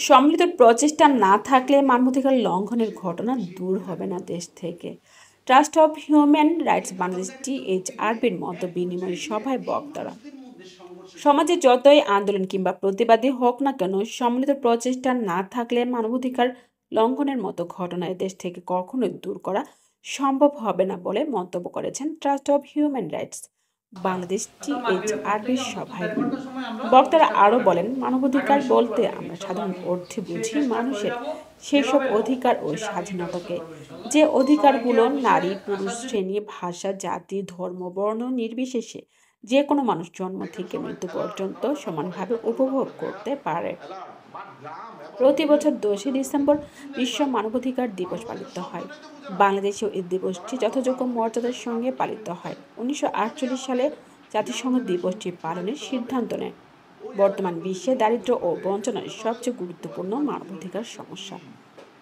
সম্মিলিত প্রচেষ্টা না থাকলে মানবাধিকার লঙ্ঘনের ঘটনা দূর হবে না দেশ থেকে। Trust of human rights Bangladesh টিএইচআরবির মতো বিনিময় সভায় বক্তারা সমাজে যতই আন্দোলন কিংবা প্রতিবাদী হোক না কেন, সম্মিলিত প্রচেষ্টা না থাকলে মানবাধিকার লঙ্ঘনের মতো ঘটনা দেশ থেকে কখনোই দূর করা সম্ভব হবে না বলে মন্তব্য করেছেন trust of human rights Bangladesh টিএইচআরবির সভায়। বক্তারা আরও বলেন, মানবাধিকার বলতে আমরা সাধারণ অর্থে বুঝি মানুষের সেসব অধিকার ও স্বাধীনতাকে, যে অধিকারগুলো নারী পুরুষ শ্রেণী ভাষা জাতি ধর্ম বর্ণ নির্বিশেষে যে কোনো মানুষ জন্ম থেকে মৃত্যু পর্যন্ত সমানভাবে উপভোগ করতে পারে। প্রতি বছর 10 ডিসেম্বর বিশ্ব মানবাধিকার দিবস পালিত হয়। বাংলাদেশেও এই দিবসটি যথাযোগ্য মর্যাদার সঙ্গে পালিত হয়। 1948 সালে জাতিসংঘ দিবসটি পালনের সিদ্ধান্ত নেয়। বর্তমান বিশ্বে দারিদ্র্য ও বঞ্চনার সবচেয়ে গুরুত্বপূর্ণ মানবাধিকার সমস্যা।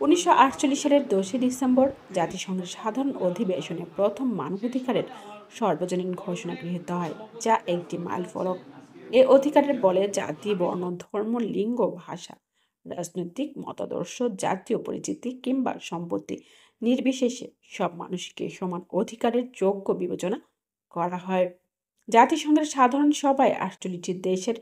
1948 সালের 10 ডিসেম্বর জাতিসংঘের সাধারণ অধিবেশনে প্রথম মানবাধিকারের সর্বজনীন ঘোষণা গৃহীত হয়, যা একটি মাইলফলক। এ অধিকারের বলে জাতি বর্ণ ধর্ম লিঙ্গ ভাষা রাজনৈতিক মতাদর্শ জাতীয় পরিচিতি কিংবা সম্পত্তি নির্বিশেষে সব মানুষকে সমান অধিকারের যোগ্য বিবেচনা করা হয়। জাতিসংঘের সাধারণ সভায় 48টি দেশের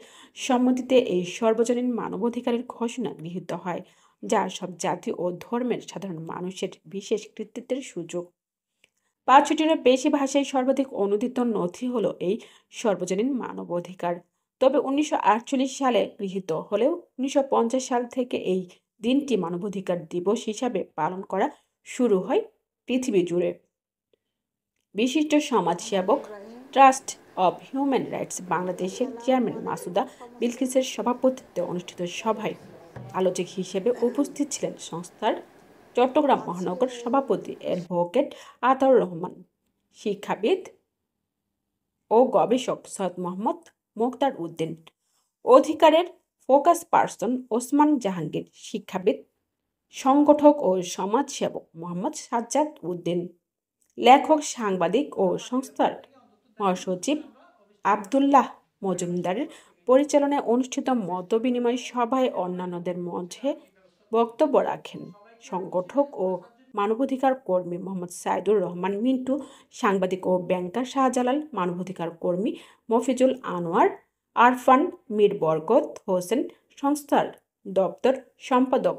সম্মতিতে এই সর্বজনীন মানবাধিকারের ঘোষণা গৃহীত হয়, যা সব জাতি ও ধর্মের সাধারণ মানুষের বিশেষ কৃতিত্বের সুযোগ। 500টিরও বেশি ভাষায় সর্বাধিক অনুদিত নথি হলো এই সর্বজনীন মানবাধিকার। তবে 1948 সালে গৃহীত হলেও 1950 সাল থেকে এই দিনটি মানবাধিকার দিবস হিসাবে পালন করা শুরু হয় পৃথিবী জুড়ে। বিশিষ্ট সমাজসেবক ট্রাস্ট অব হিউম্যান রাইটস বাংলাদেশের চেয়ারম্যান মাসুদা বিলকিসের সভাপতিত্বে অনুষ্ঠিত সভায় আলোচক হিসেবে উপস্থিত ছিলেন সংস্থার চট্টগ্রাম মহানগর সভাপতি অ্যাডভোকেট আতাউর রহমান, শিক্ষাবিদ ও গবেষক সৈয়দ মোহাম্মদ মোক্তার উদ্দিন, অধিকারের ফোকাস পারসন ওসমান জাহাঙ্গীর, শিক্ষাবিদ সংগঠক ও সমাজসেবক মোহাম্মদ সাজ্জাদ উদ্দিন, লেখক সাংবাদিক ও সংস্থার মহাসচিব আবদুল্লাহ মজুমদারের পরিচালনায় অনুষ্ঠিত মতবিনিময় সভায় অন্যান্যদের মধ্যে বক্তব্য রাখেন সংগঠক ও মানবাধিকার কর্মী মোহাম্মদ সাইদুর রহমান মিন্টু, সাংবাদিক ও ব্যাংকার শাহজালাল, মানবাধিকার কর্মী মফিজুল আনোয়ার, আরফান মীর বরকত হোসেন, সংস্থার দপ্তর সম্পাদক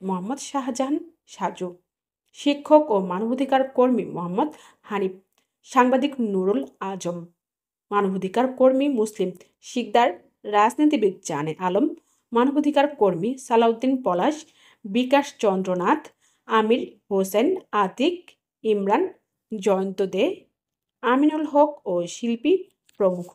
মোহাম্মদ শাহজাহান সাজু, শিক্ষক ও মানবাধিকার কর্মী মোহাম্মদ হানিফ, সাংবাদিক নুরুল আজম, মানবাধিকার কর্মী মুসলিম শিকদার, রাজনীতিবিদ জানে আলম, মানবাধিকার কর্মী সালাউদ্দিন পলাশ, বিকাশ চন্দ্রনাথ, আমির হোসেন আতিক, ইমরান, জয়ন্ত দে, আমিনুল হক ও শিল্পী প্রমুখ।